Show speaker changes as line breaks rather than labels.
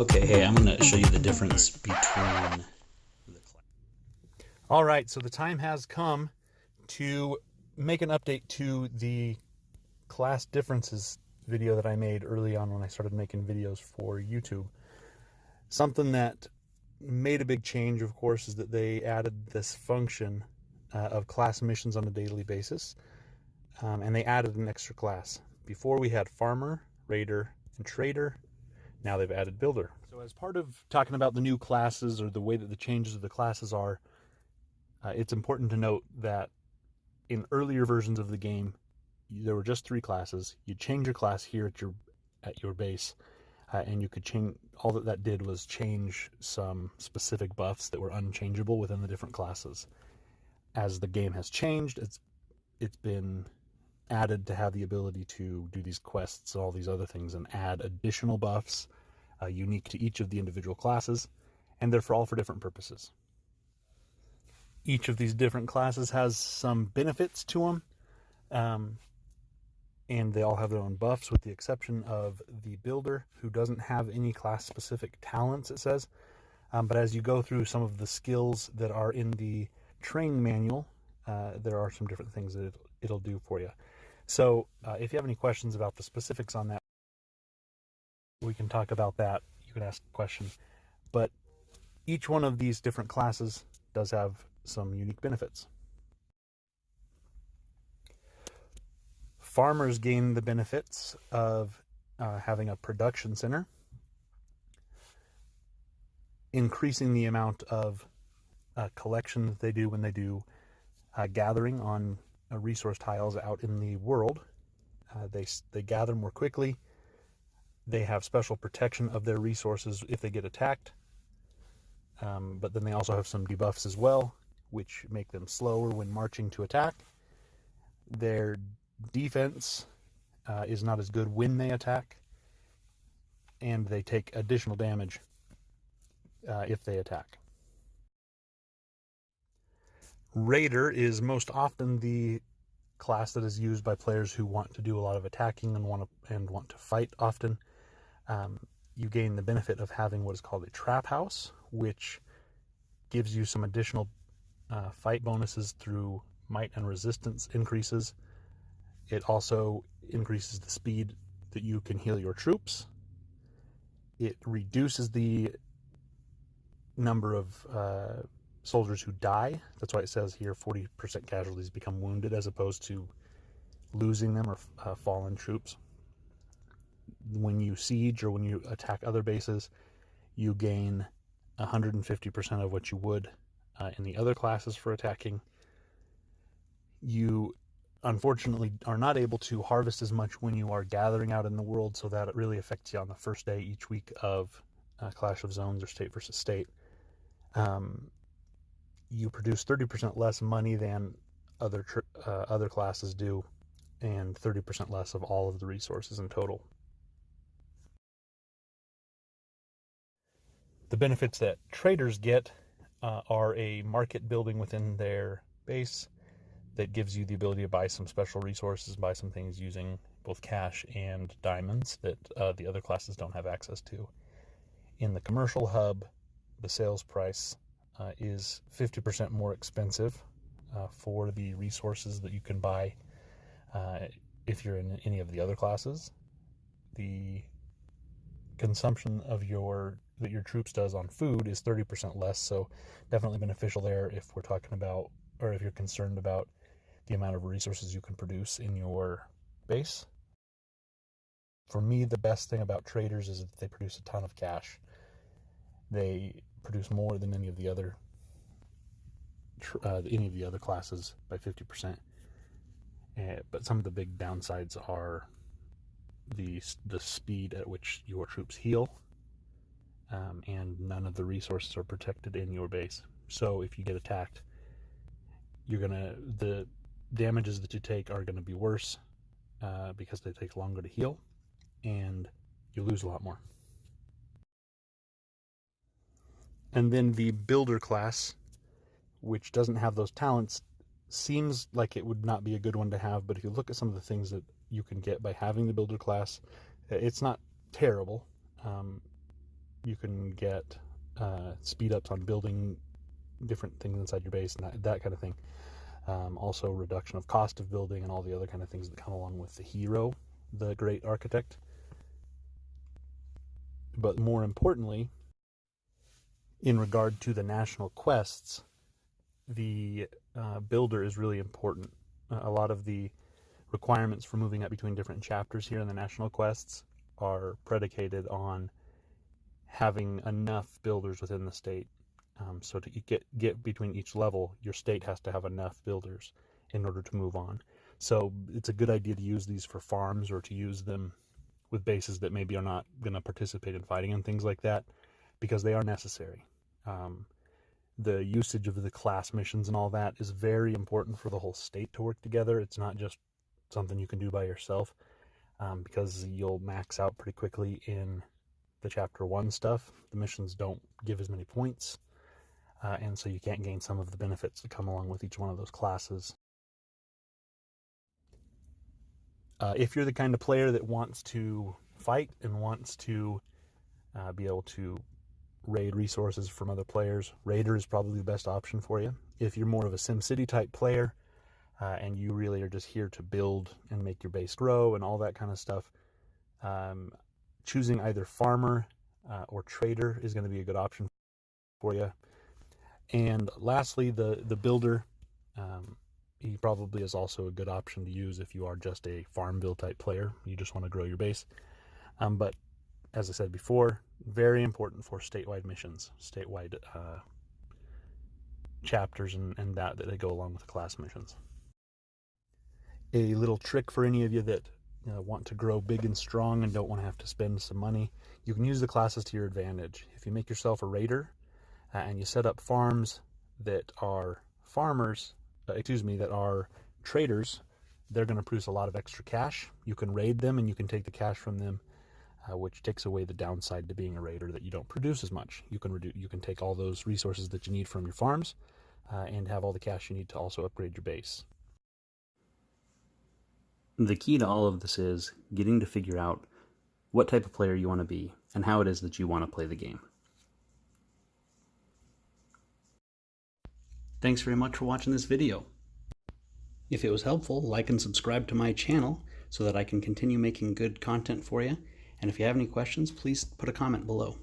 Okay, hey, I'm going to show you the difference between the class.
All right, so the time has come to make an update to the class differences video that I made early on when I started making videos for YouTube. Something that made a big change, of course, is that they added this function of class missions on a daily basis, and they added an extra class. Before we had Farmer, Rader, and Trader. Now they've added Builder. So as part of talking about the new classes or the way that the changes of the classes are, it's important to note that in earlier versions of the game, there were just 3 classes. You'd change your class here at your base, and you could change. All that did was change some specific buffs that were unchangeable within the different classes. As the game has changed, it's been added to have the ability to do these quests and all these other things and add additional buffs unique to each of the individual classes, and they're all for different purposes. Each of these different classes has some benefits to them, and they all have their own buffs, with the exception of the Builder, who doesn't have any class-specific talents, it says. But as you go through some of the skills that are in the training manual, there are some different things that it'll do for you. So if you have any questions about the specifics on that, we can talk about that. You can ask a question. But each one of these different classes does have some unique benefits. Farmers gain the benefits of having a production center, increasing the amount of collection that they do when they do gathering on resource tiles out in the world. They gather more quickly. They have special protection of their resources if they get attacked. But then they also have some debuffs as well, which make them slower when marching to attack. Their defense is not as good when they attack, and they take additional damage if they attack. Raider is most often the class that is used by players who want to do a lot of attacking and want to fight often. You gain the benefit of having what is called a trap house, which gives you some additional fight bonuses through might and resistance increases. It also increases the speed that you can heal your troops. It reduces the number of soldiers who die. That's why it says here 40% casualties become wounded, as opposed to losing them or fallen troops. When you siege or when you attack other bases, you gain 150% of what you would in the other classes for attacking. You unfortunately are not able to harvest as much when you are gathering out in the world, so that it really affects you on the first day each week of Clash of Zones or State versus State. You produce 30% less money than other classes do, and 30% less of all of the resources in total. The benefits that traders get are a market building within their base that gives you the ability to buy some special resources, buy some things using both cash and diamonds that the other classes don't have access to. In the commercial hub, the sales price is 50% more expensive for the resources that you can buy if you're in any of the other classes. The consumption of that your troops does on food is 30% less, so definitely beneficial there if we're talking about, or if you're concerned about the amount of resources you can produce in your base. For me, the best thing about traders is that they produce a ton of cash. They produce more than any of the other classes by 50%. But some of the big downsides are the speed at which your troops heal, and none of the resources are protected in your base. So if you get attacked, the damages that you take are going to be worse because they take longer to heal, and you lose a lot more. And then the Builder class, which doesn't have those talents, seems like it would not be a good one to have, but if you look at some of the things that you can get by having the Builder class, it's not terrible. You can get speed ups on building different things inside your base and that kind of thing. Also reduction of cost of building and all the other kind of things that come along with the hero, the great architect. But more importantly, in regard to the national quests, the builder is really important. A lot of the requirements for moving up between different chapters here in the national quests are predicated on having enough builders within the state. So to get between each level, your state has to have enough builders in order to move on. So it's a good idea to use these for farms, or to use them with bases that maybe are not going to participate in fighting and things like that, because they are necessary. The usage of the class missions and all that is very important for the whole state to work together. It's not just something you can do by yourself, because you'll max out pretty quickly in the chapter 1 stuff. The missions don't give as many points, and so you can't gain some of the benefits that come along with each one of those classes. If you're the kind of player that wants to fight and wants to be able to raid resources from other players, Rader is probably the best option for you. If you're more of a SimCity type player, and you really are just here to build and make your base grow and all that kind of stuff, choosing either farmer or trader is going to be a good option for you. And lastly, the builder, he probably is also a good option to use if you are just a farm build type player. You just want to grow your base. But as I said before, very important for statewide missions, statewide chapters and that they go along with the class missions. A little trick for any of you that want to grow big and strong and don't want to have to spend some money, you can use the classes to your advantage. If you make yourself a raider and you set up farms that are that are traders, they're going to produce a lot of extra cash. You can raid them and you can take the cash from them, which takes away the downside to being a raider, that you don't produce as much. You can take all those resources that you need from your farms and have all the cash you need to also upgrade your base.
The key to all of this is getting to figure out what type of player you want to be and how it is that you want to play the game. Thanks very much for watching this video. If it was helpful, like and subscribe to my channel so that I can continue making good content for you. And if you have any questions, please put a comment below.